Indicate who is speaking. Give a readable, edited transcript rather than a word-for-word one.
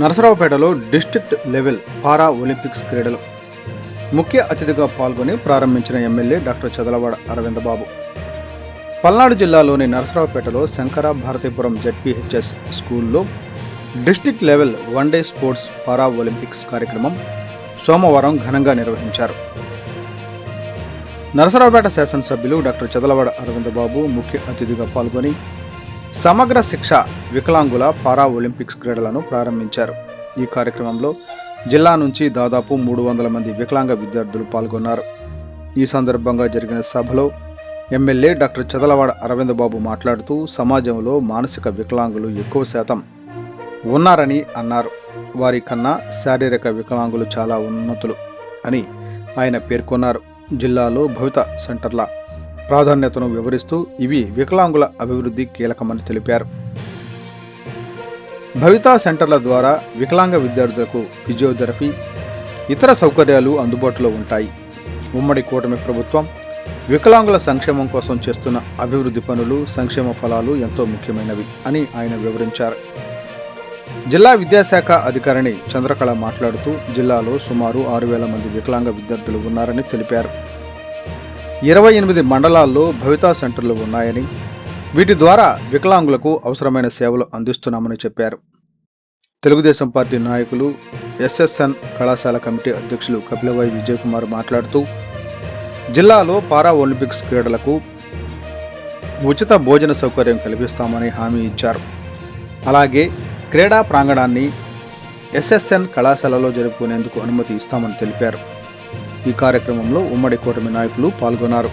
Speaker 1: నరసరావుపేటలో district level పారా Olympics క్రీడలు ముఖ్య అతిథిగా పాల్గొని ప్రారంభించిన ఎమ్మెల్యే డాక్టర్ చదలవాడ అరవిందబాబు. పల్నాడు జిల్లాలోని నరసరావుపేటలో శంకర భారతీపురం జెడ్పీహెచ్ఎస్ స్కూల్లో డిస్ట్రిక్ట్ లెవెల్ వన్డే స్పోర్ట్స్ పారా ఒలింపిక్స్ కార్యక్రమం సోమవారం ఘనంగా నిర్వహించారు. నరసరావుపేట శాసనసభ్యులు డాక్టర్ చదలవాడ అరవిందబాబు ముఖ్య అతిథిగా పాల్గొని సమగ్ర శిక్ష వికలాంగుల పారా ఒలింపిక్స్ క్రీడలను ప్రారంభించారు. ఈ కార్యక్రమంలో జిల్లా నుంచి దాదాపు 300 మంది వికలాంగ విద్యార్థులు పాల్గొన్నారు. ఈ సందర్భంగా జరిగిన సభలో ఎమ్మెల్యే డాక్టర్ చదలవాడ అరవిందబాబు మాట్లాడుతూ సమాజంలో మానసిక వికలాంగులు ఎక్కువ శాతం ఉన్నారని అన్నారు. వారి కన్నా శారీరక వికలాంగులు చాలా ఉన్నతులు అని ఆయన పేర్కొన్నారు. జిల్లాలో భవిత సెంటర్ల ప్రాధాన్యతను వివరిస్తూ ఇవి వికలాంగుల అభివృద్ధి కీలకమని తెలిపారు. భవితా సెంటర్ల ద్వారా వికలాంగ విద్యార్థులకు ఫిజియోథెరపీ, ఇతర సౌకర్యాలు అందుబాటులో ఉంటాయి. ఉమ్మడి కూటమి ప్రభుత్వం వికలాంగుల సంక్షేమం కోసం చేస్తున్న అభివృద్ధి పనులు, సంక్షేమ ఫలాలు ఎంతో ముఖ్యమైనవి అని ఆయన వివరించారు. జిల్లా విద్యాశాఖ అధికారిణి చంద్రకళ మాట్లాడుతూ జిల్లాలో సుమారు 6,000 మంది వికలాంగ విద్యార్థులు ఉన్నారని తెలిపారు. 28 మండలాల్లో భవితా సెంటర్లు ఉన్నాయని, వీటి ద్వారా వికలాంగులకు అవసరమైన సేవలు అందిస్తున్నామని చెప్పారు. తెలుగుదేశం పార్టీ నాయకులు, ఎస్ఎస్ఎన్ కళాశాల కమిటీ అధ్యక్షులు కపిలవాయి విజయ్ కుమార్ మాట్లాడుతూ జిల్లాలో పారా ఒలింపిక్స్ క్రీడలకు ఉచిత భోజన సౌకర్యం కల్పిస్తామని హామీ ఇచ్చారు. అలాగే క్రీడా ప్రాంగణాన్ని ఎస్ఎస్ఎన్ కళాశాలలో జరుపుకునేందుకు అనుమతి ఇస్తామని తెలిపారు. ఈ కార్యక్రమంలో ఉమ్మడి కూటమి నాయకులు పాల్గొన్నారు.